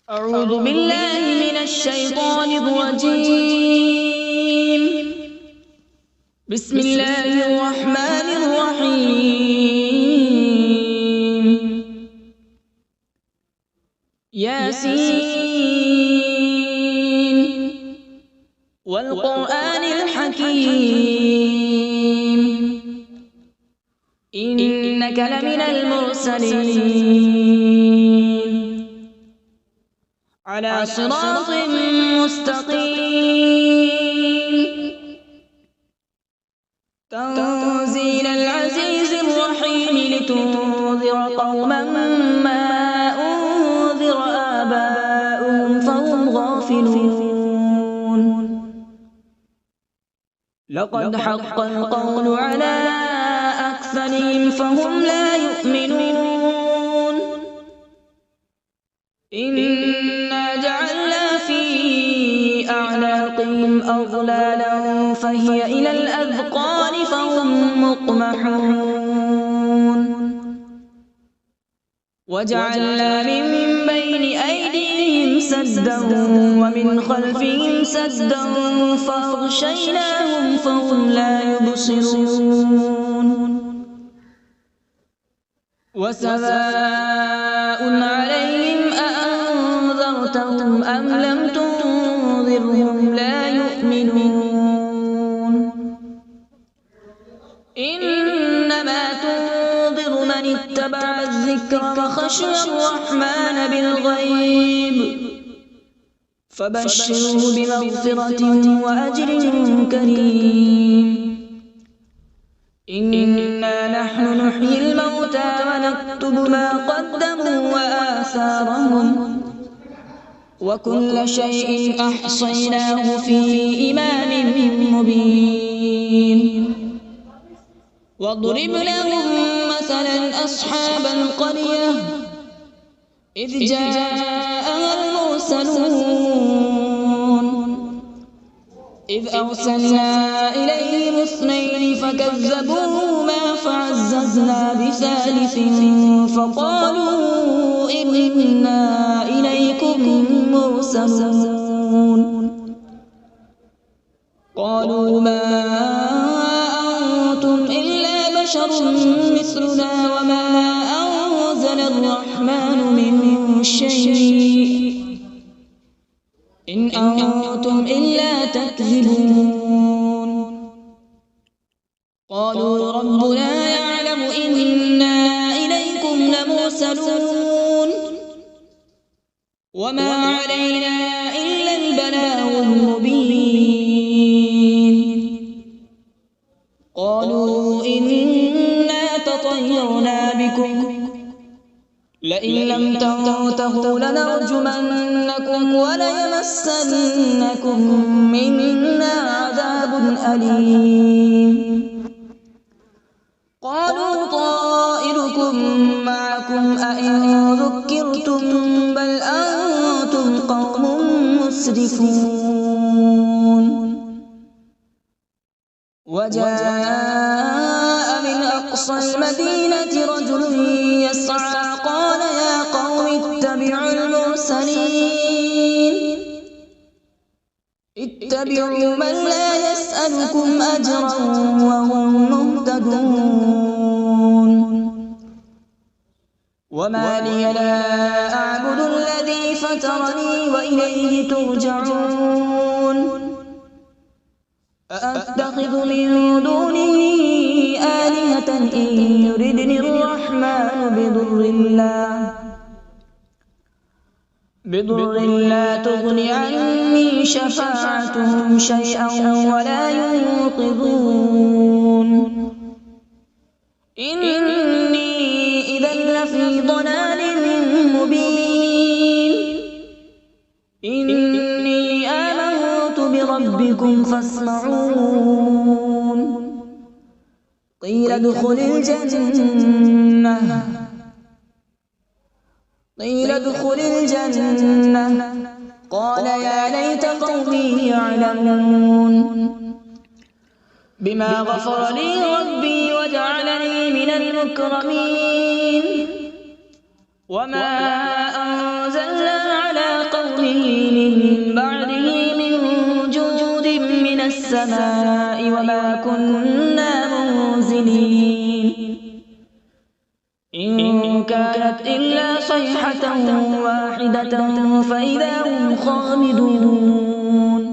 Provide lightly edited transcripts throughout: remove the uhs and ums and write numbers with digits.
أعوذ بالله من الشيطان الرجيم. بسم الله الرحمن الرحيم. ياسين والقرآن الحكيم إنك لمن المرسلين على صراط مستقيم. تنزيل العزيز الرحيم لتنذر قوما ما أنذر آباؤهم فهم غافلون. لقد حق القول على أكثرهم فهم لا يؤمنون. إنا جعلنا في أعناقهم أغلالا فهي إلى الأذقان فهم مقمحون. وجعلنا من بين أيديهم سدا ومن خلفهم سدا فأغشيناهم فهم لا يبصرون. وسواء عليهم أأنذرتهم أم لم تنذرهم لا يؤمنون. إنما تنذر من اتبع الذكر وخشي الرحمن بالغيب فبشره بمغفرة وأجر كريم. إنا نحن نحيي الموتى ونكتب ما قدموا وآثارهم وكل شيء أحصيناه في إمام مبين. واضرب لهم مثلا أصحاب القرية إذ جاءها المرسلون إذ أرسلنا إليهم اثنين فكذبوهما فعززنا بثالث فقالوا إنا إليكم مرسلون. قالوا ما أنتم إلا بشر مثلنا وما أنزل الرحمن من شيء إن أنتم إلا تكذبون. قالوا ربنا يعلم إنا إليكم لمرسلون وما علينا إلا البلاغ المبين. قالوا إنا تطيرنا بكم لئن لم تنتهوا لنرجمنكم وليمسنكم منا عذاب أليم. قالوا طائركم معكم أئن ذكرتم بل أنتم قوم مسرفون. وجاء من أقصى المدينة رجل يسعى قال يا قوم اتبعوا المرسلين اتبعوا من لا يسألكم أجرا وهم مهتدون. وما لي لا أعبد الذي فطرني وإليه ترجعون. أأتخذ من دونه آلهة إن يردني الرحمن بضر لا تغن عني شفاعتهم شيئا ولا ينقذون. إني إذا لفي ضلال مبين. إني آمنت بربكم فاسمعون. قيل ادخل الجنة قال يا ليت قومي يعلمون بما غفر لي ربي وجعلني من المكرمين. وما أنزلنا على من بعده من جود من السماء وما كنا منزلين إن كانت إلا صيحة واحدة فإذا هم خامدون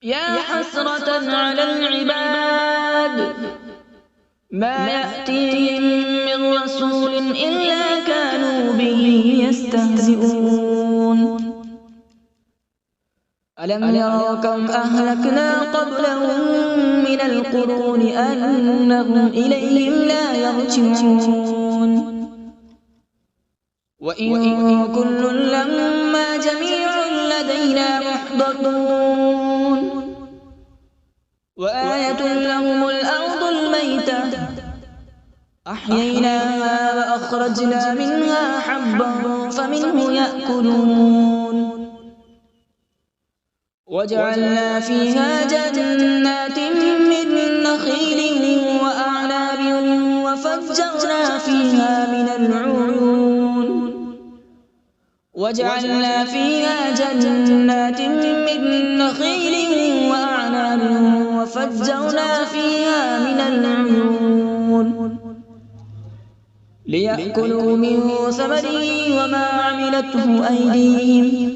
يا حسرة على العباد ما يأتيهم من رسول إلا كانوا به يستهزئون ألم يروا كم أهلكنا قبلهم من القرون أنهم إليهم لا يرجعون وإن كل لما جميع لدينا محضرون وآية لهم الأرض الميتة أحييناها وأخرجنا منها حبا فمنه يأكلون وجعلنا فيها جنات من نخيل وأعناب وفجرنا فيها من العيون وجعلنا فيها جنات من نخيل وأعناب وفجرنا فيها من العيون ليأكلوا من ثمره وما عملته أيديهم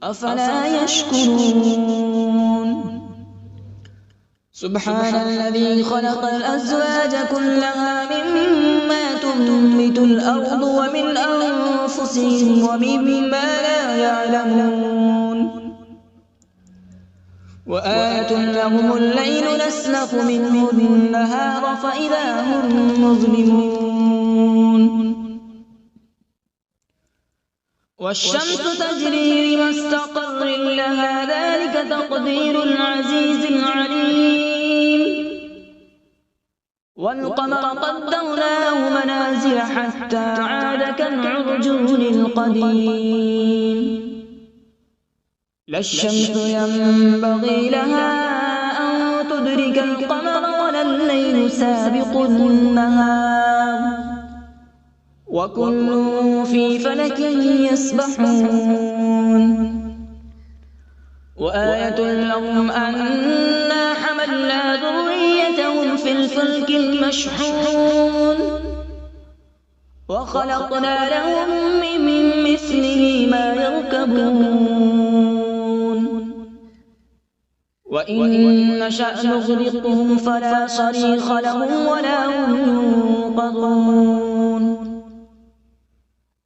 أفلا يشكرون سبحان الذي خلق الأزواج كلها مما تنبت الأرض ومن أنفسهم ومما لا يعلمون وآية لهم الليل نسلخ منه النهار فإذا هم مظلمون والشمس تجري لمستقر لها ذلك تقدير العزيز العليم والقمر قدرناه منازل حتى عاد كالعرجون القديم لا الشمس ينبغي لها أن تدرك القمر ولا الليل سابق النهار وكل في فلك يسبحون وآية لهم أنا حملنا ذريتهم في الفلك المشحون وخلقنا لهم من مثله ما يركبون وإن نشأ نغرقهم فلا صريخ لهم ولا هم ينقذون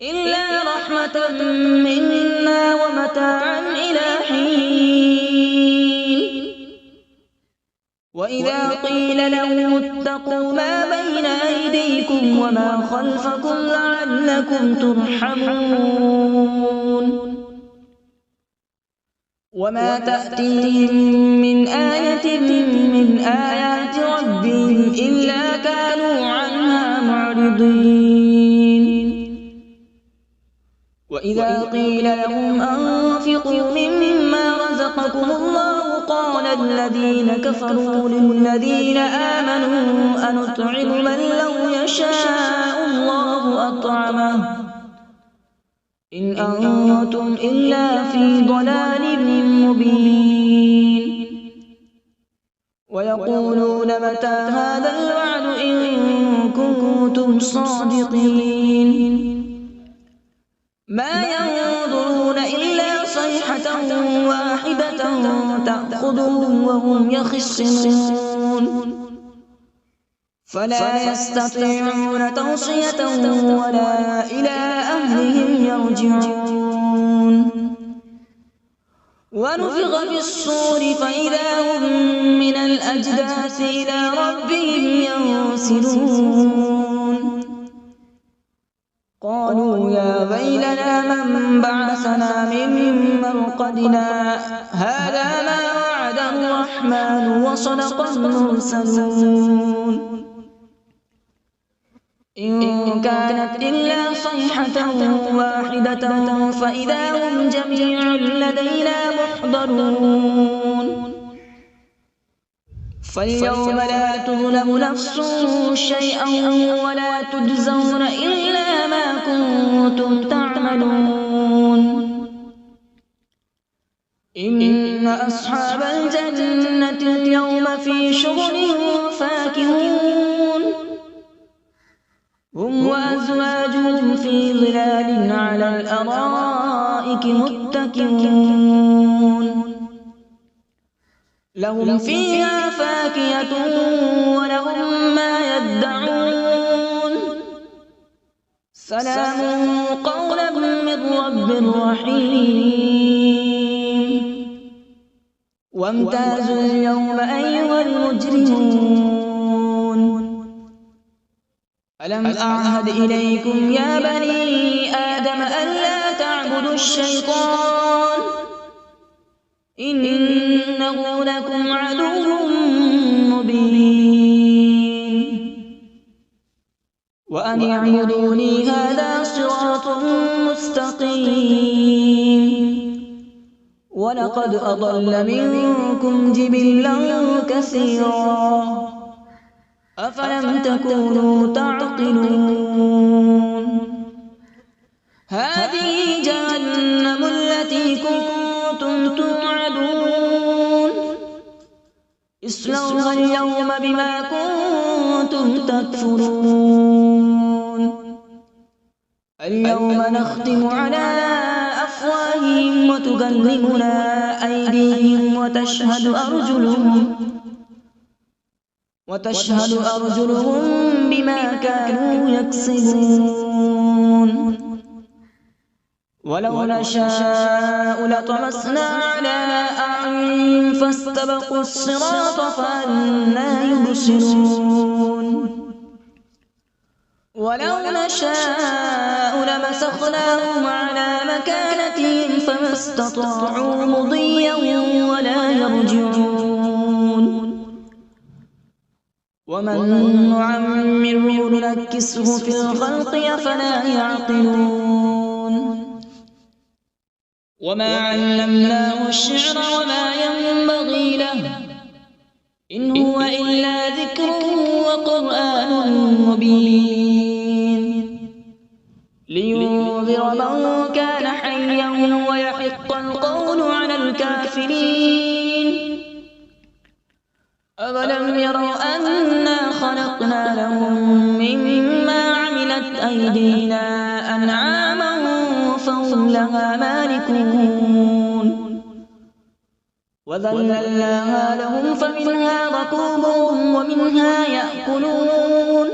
إلا رحمة منا ومتاعا إلى حين وإذا قيل لهم اتقوا ما بين أيديكم وما خلفكم لعلكم ترحمون وما تأتيهم من آية من آيات ربهم إلا كانوا عنها معرضين وإذا قيل لهم أنفقوا مما رزقكم الله قال الذين كفروا للذين آمنوا أنطعم من لو يشاء الله أطعمه إن أنتم إلا في ضلال مبين ويقولون متى هذا الوعد إن كنتم صادقين ما ينظرون إلا صيحة واحدة تأخذهم وهم يخصمون فلا يستطيعون توصية ولا إلى أهلهم يرجعون ونفخ في الصور فإذا هم من الأجداث إلى ربهم ينسلون قالوا يا ويلنا من بعثنا من مرقدنا هذا ما وعد الرحمن وصدق المرسلون إن كانت إلا صيحة واحدة فإذا هم جميع لدينا محضرون فاليوم لا تظلم نفس شيئا ولا تجزون إلا ما كنتم تعملون إن أصحاب الجنة اليوم في شغل فاكهون هم وأزواجهم في ظلال على الأرائك متكئون لهم فيها فاكهة ولهم ما يدعون سلام قولا من رب رحيم وامتازوا اليوم أيها المجرمون ألم أعهد إليكم يا بني آدم ألا تعبدوا الشيطان إنه لكم عدو مبين وأن اعبدوني هذا صراط مستقيم ولقد أضل منكم جبلا كثيرا أفلم تكونوا تعقلون هذه جهنم التي كنتم توعدون اصلوها اليوم بما كنتم تكفرون اليوم نختم على أفواههم وتكلمنا أيديهم وتشهد أرجلهم بما كانوا يكسبون ولو نشاء لطمسنا على أعينهم فاستبقوا الصراط فأنى يبصرون ولو نشاء لمسخناهم على مكانتهم فما استطاعوا مضيا ولا يرجعون ومن نعمره ننكسه في الخلق أفلا يعقلون وما علمناه الشعر وما ينبغي له إن هو إلا ذكر وقرآن مبين لينذر من كان حيا ويحق القول على الكافرين أولم يروا أنا خلقنا لهم مما عملت أيدينا أنعاما فهم لها مالكون وذللناها لهم فمنها ركوبهم ومنها يأكلون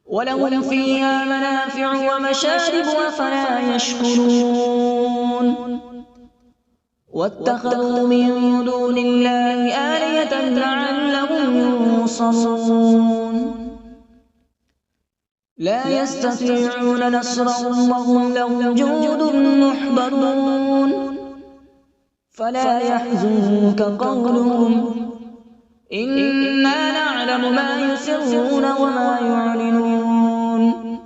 ولهم فيها منافع ومشارب أفلا يشكرون واتخذوا من دون الله آلهة لعلهم ينصرون لا يستطيعون نصرهم وهم لهم جند محضرون فلا يحزنك قولهم إنا نعلم ما يسرون وما يعلنون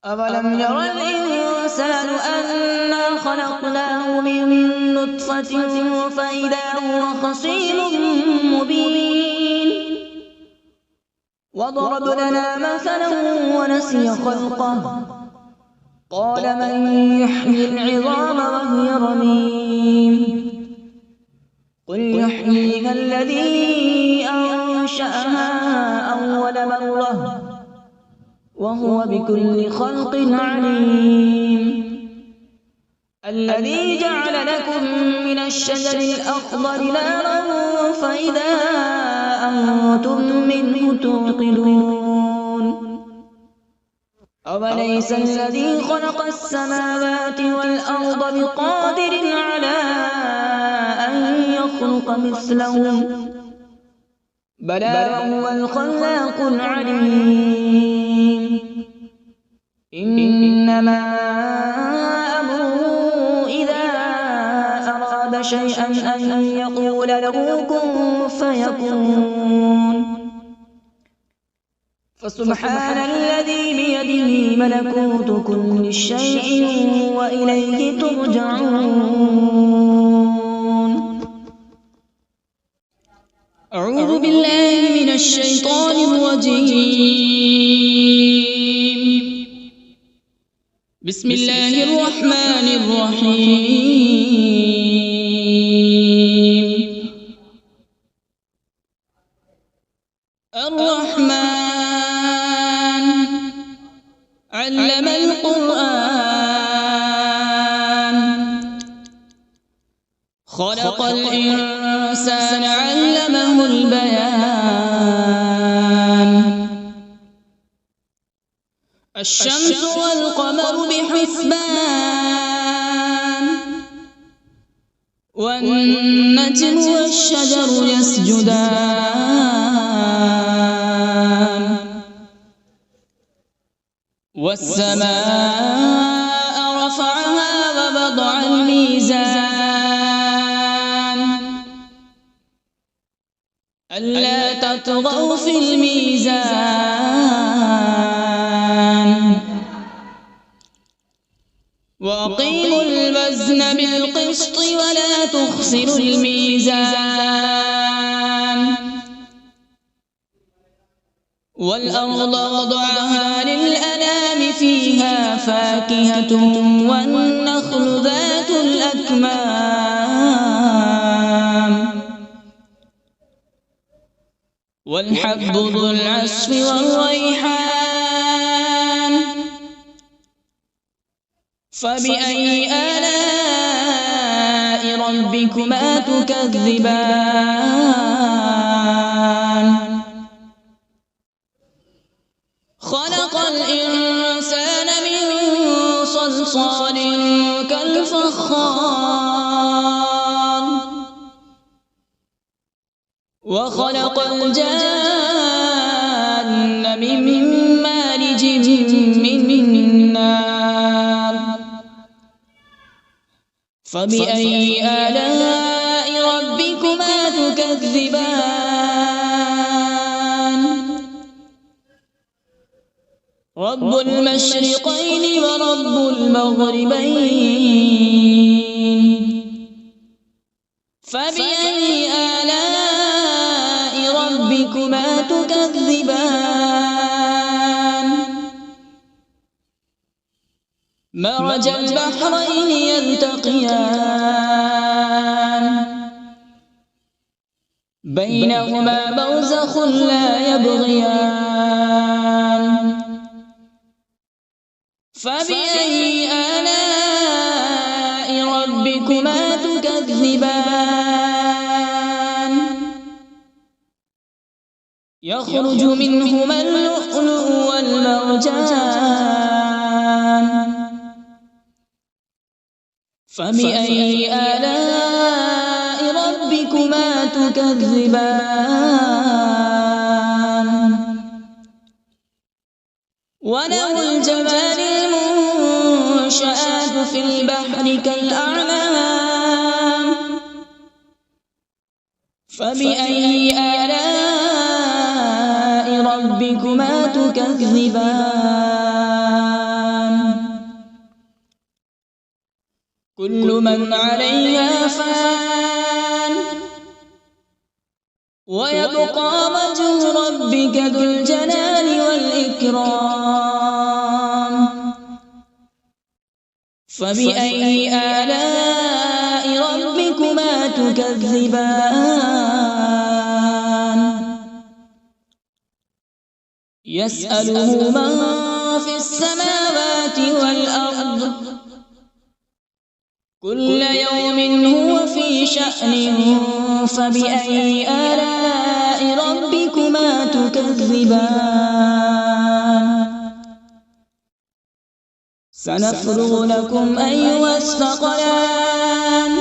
أولم ير الإنسان أنا خلقناه من نطفة فإذا هو خصيم مبين وضرب لنا مثلا ونسي خلقه قال من يحيي العظام وهي رميم قل يحييها الذي أنشأها أول مرة وهو بكل خلق عليم الذي جعل لكم من الشجر الأخضر نارا فإذا أنتم منه توقدون أوليس الذي خلق السماوات والأرض بقادر على أن يخلق مثلهم بلى وهو الخلاق العليم إنما أمره إذا أراد شيئا أن يقول له كن فيكون فسبحان الذي بيده ملكوت كل شيء وإليه ترجعون أعوذ بالله من الشيطان الرجيم بسم الله الرحمن الرحيم القرآن خلق الإنسان علمه البيان الشمس والقمر بحسبان والنجم والشجر يسجدان والسماء رفعها ووضع الميزان ألا تطغوا في الميزان وأقيموا الوزن بالقسط ولا تخسروا الميزان والأرض وضعها للأنام فيها فاكهة والنخل ذات الأكمام والحب ذو العصف والريحان فبأي آلاء ربكما تكذبان خلق الإنسان من صلصال كالفخار وخلق الجان من مارج من نار فبأي آلاء ربكما تكذبان رب المشرقين ورب المغربين فبأي آلاء ربكما تكذبان مرج البحرين يلتقيان بينهما برزخ لا يبغيان فبأي آلاء ربكما تكذبان يخرج منهما اللؤلؤ والمرجان فبأي آلاء ربكما تكذبان وله الجوار المنشآت في البحر كالأعلام فبأي آلاء ربكما تكذبان كل من عليها فان ويبقى وجه ربك ذو الجلال والإكرام فبأي آلاء ربكما تكذبان يسأله من في السماوات والأرض كل يوم هو في شأن فبأي آلاء ربكما تكذبان سنفرغ لكم أيها الثقلان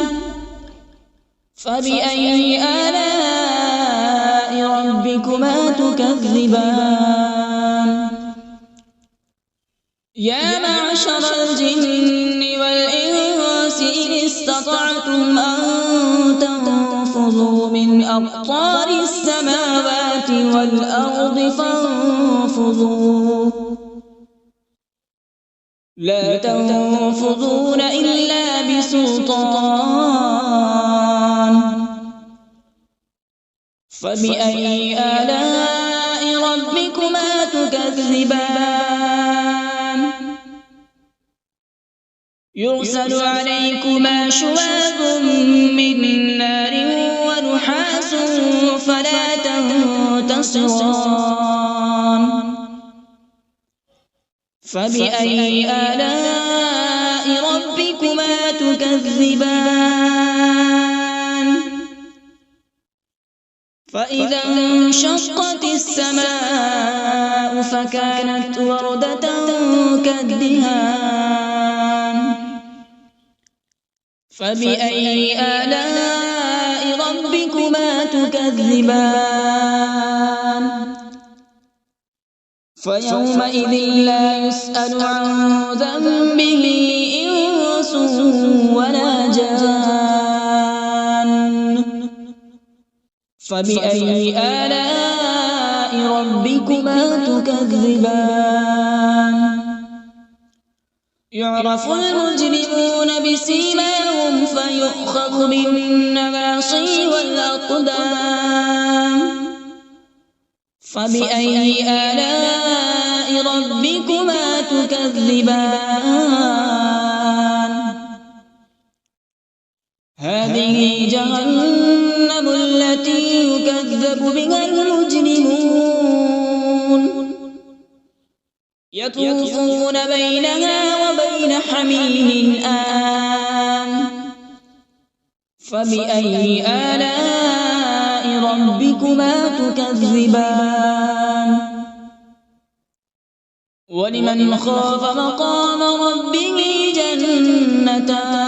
فبأي آلاء ربكما تكذبان يا معشر الجن والإنس إن استطعتم أن تنفذوا من أقطار السماوات والأرض فانفذوا لا تنفذون إلا بسلطان فبأي آلاء ربكما تكذبان يرسل عليكما شواظ من نار ونحاس فلا تنتصران فبأي آلاء ربكما تكذبان فإذا انشقت السماء فكانت وردة كالدهان فبأي آلاء ربكما تكذبان فيومئذ لا يسأل عن ذنبه إنس ولا جان فبأي آلاء ربكما تكذبان يعرف المجرمون بسيماهم فيؤخذ بالنواصي والأقدام فبأي آلاء ربكما تكذبان هذه جهنم التي يكذب بها المجرمون يطوفون بينها وبين حميم آن فبأي آلاء ربكما تكذبان ولمن خاف مقام ربه جنتان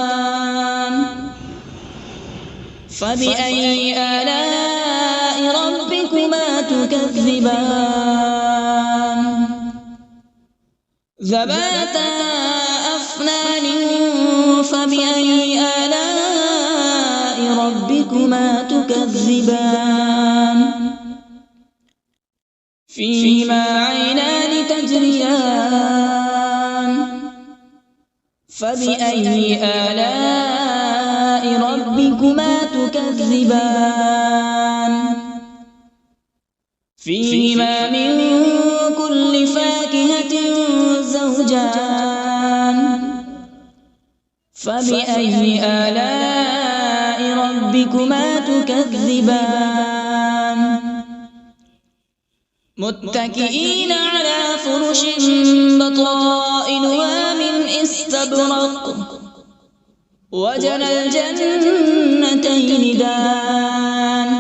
فبأي آلاء ربكما تكذبان ذواتا أفنان فبأي آلاء ربكما تكذبان فيهما عينان تجريان فبأي آلاء ربكما تكذبان فيهما من كل فاكهة زوجان فبأي آلاء ربكما تكذبان متكئين على فرش بطائنها من استبرق وجنى الجنتين دان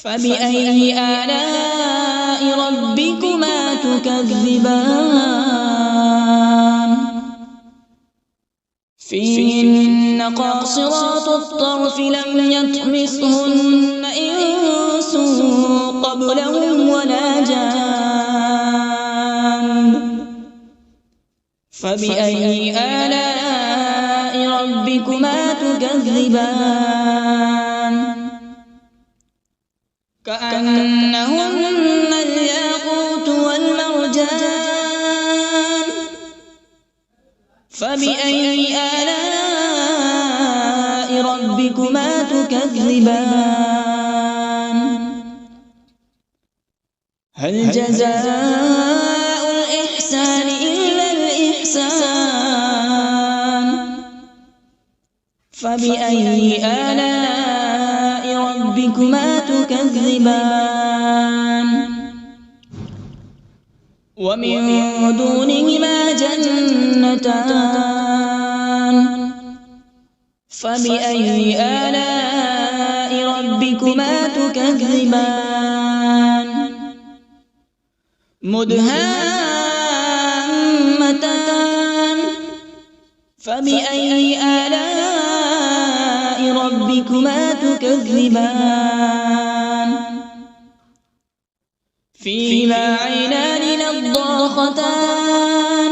فبأي آلاء ربكما تكذبان فيهن قاصرات الطرف لم يطمثهن إنس قبلهم ولا جان فبأي آلاء ربكما تكذبان كأنهن الياقوت والمرجان فبأي آلاء ربكما تكذبان هل جزاء الإحسان إلا الإحسان فبأي آلاء ربكما تكذبان ومن دونهما جنتان فبأي آلاء ربكما تكذبان مدهامتان فبأي آلاء ربكما تكذبان فيهما عينان نضاختان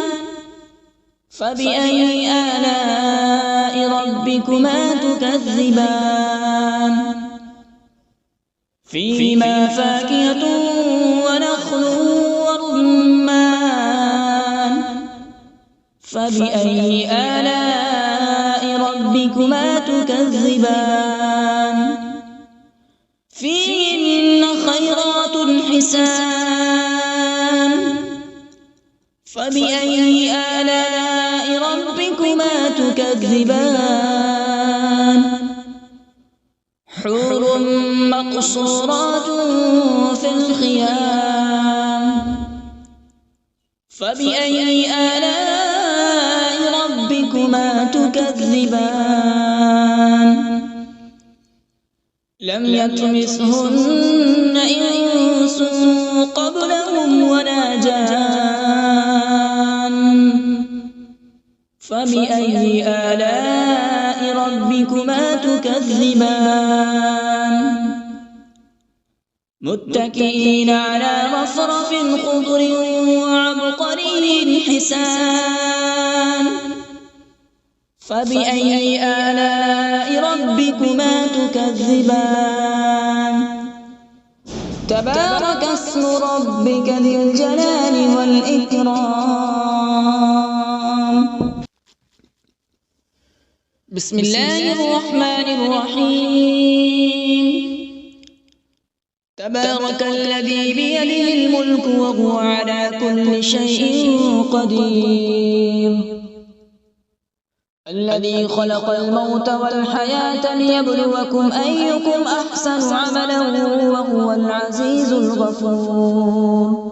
فبأي آلاء ربكما تكذبان فيهما فاكهة ونخل ورمان فبأي آلاء ربكما تكذبان فيهن خيرات حسان فبأي آلاء ربكما تكذبان حور مقصورات في الخيام فبأي آلاء ربكما تكذبان لم يطمثهن إنس قبلهم ولا جان فبأي آلاء ربكما تكذبان متكئين على رفرف خضر وعبقري حسان فبأي آلاء ربكما تكذبان تبارك اسم ربك ذي الجلال والإكرام بسم الله الرحمن الرحيم تبارك الذي بيده الملك وهو على كل شيء قدير الذي خلق الموت والحياة ليبلوكم أيكم أحسن عملا وهو العزيز الغفور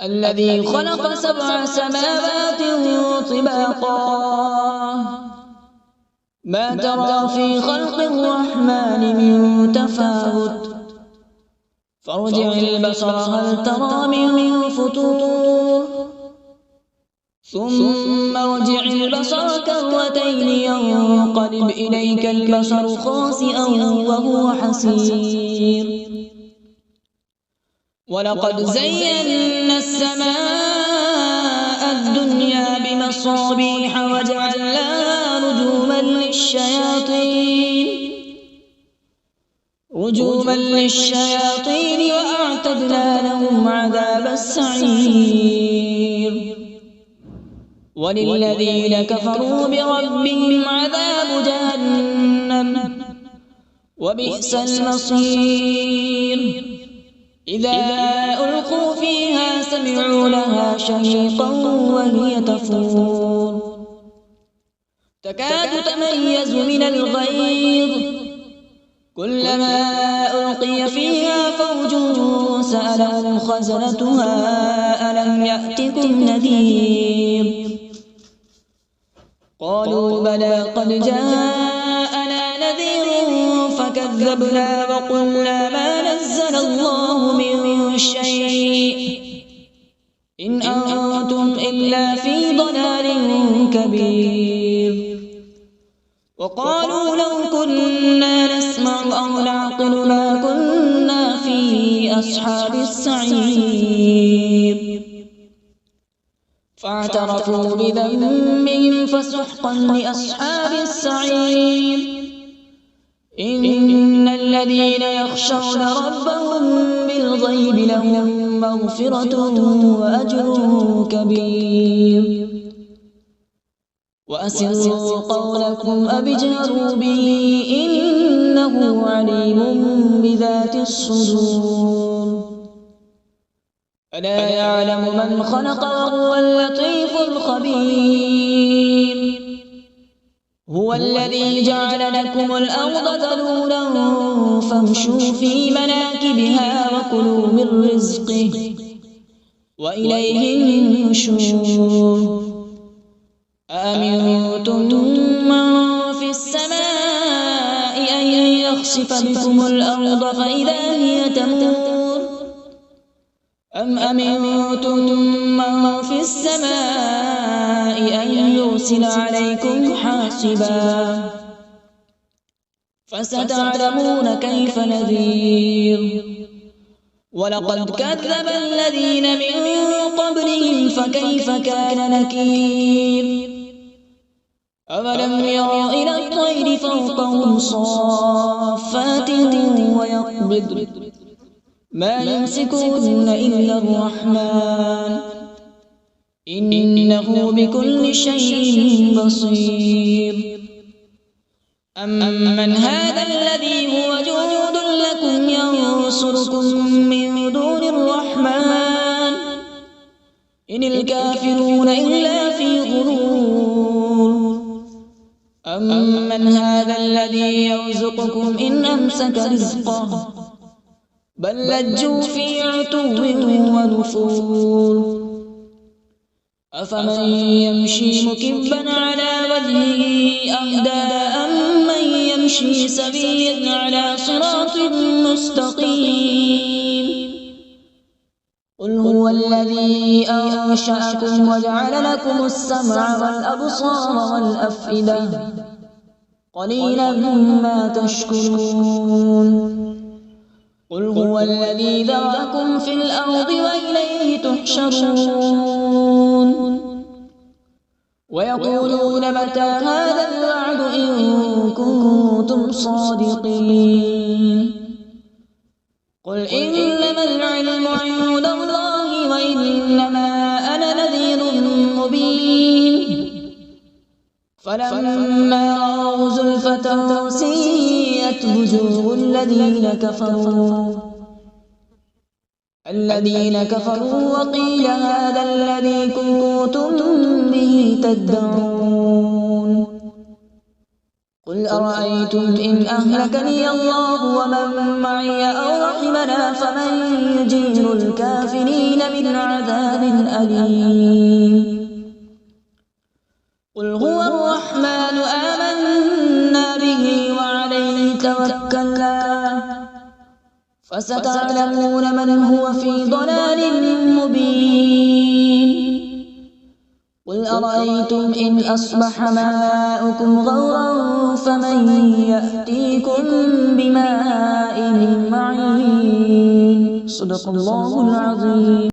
الذي خلق 7 سماوات طباقا ما ترى في خلق الرحمن من تفاوت فارجع البصر هل ترى من فطور ثم ارجع البصر كرتين ينقلب إليك البصر خاسئا وهو حسير ولقد زينا السماء الدنيا بمصابيح وجعلناها رجوما للشياطين وأعتدنا لهم عذاب السعير وللذين كفروا بربهم عذاب جهنم وبئس المصير إذا ألقوا فيها سمعوا لها شهيقا وهي تفور تكاد تميز من الغيظ كلما ألقي فيها فوج سألهم خزنتها ألم يأتكم نذير قالوا بلى قد جاءنا نذير فكذبنا وقلنا ما نزل الله من شيء إن أنتم إلا في ضلال كبير وقالوا لو كنا نسمع أو نعقل ما كنا في أصحاب السعير فاعترفوا بذنبهم فسحقا لأصحاب السعير إن الذين يخشون ربهم بالغيب لهم مغفرة وأجر كبير وأسروا قولكم أو اجهروا به إنه عليم بذات الصدور ألا يعلم من خلق وهو اللطيف الخبير هو الذي جعل لكم الأرض ذلولا فامشوا في مناكبها وكلوا من رزقه وإليه النشور أأمنتم من في السماء أن يخسف بكم الأرض فإذا هي تمور أم أمنتم من في السماء أن يرسل عليكم حاصبا فستعلمون كيف نذير ولقد كذب الذين من قبلهم فكيف كان نكير أولم يروا إلى الطير فوقهم صافات ويقبض ما يمسكون إلا الرحمن إنه بكل شيء بصير أمن هذا الذي هو جند لكم ينصركم من دون الرحمن إن الكافرون إلا في غرور أمن هذا الذي يرزقكم إن أمسك رزقه بل لجوا في عتو ونفور أفمن يمشي مكبا على وجهه أهدى أمن يمشي سويا على صراط مستقيم قل هو الذي أنشأكم وجعل لكم السمع والأبصار والأفئدة قليلا ما تشكرون قل هو الذي ذرأكم في الأرض وإليه تحشرون ويقولون متى هذا الوعد إن كنتم صادقين قل إنما العلم عند الله وإنما أنا نذير مبين فلما رأوا زلفة سيئت وجوه الذين كفروا وقيل هذا الذي كنتم به تدعون قل أرأيتم إن أهلكني الله ومن معي أو رحمنا فمن يجير الكافرين من عذاب أليم قل هو الرحمن آمنا به وعليه توكلنا فستعلمون من هو في ضلال مبين قل أرأيتم إن أصبح ماؤكم غورا فمن يأتيكم بماء معين صدق الله العظيم.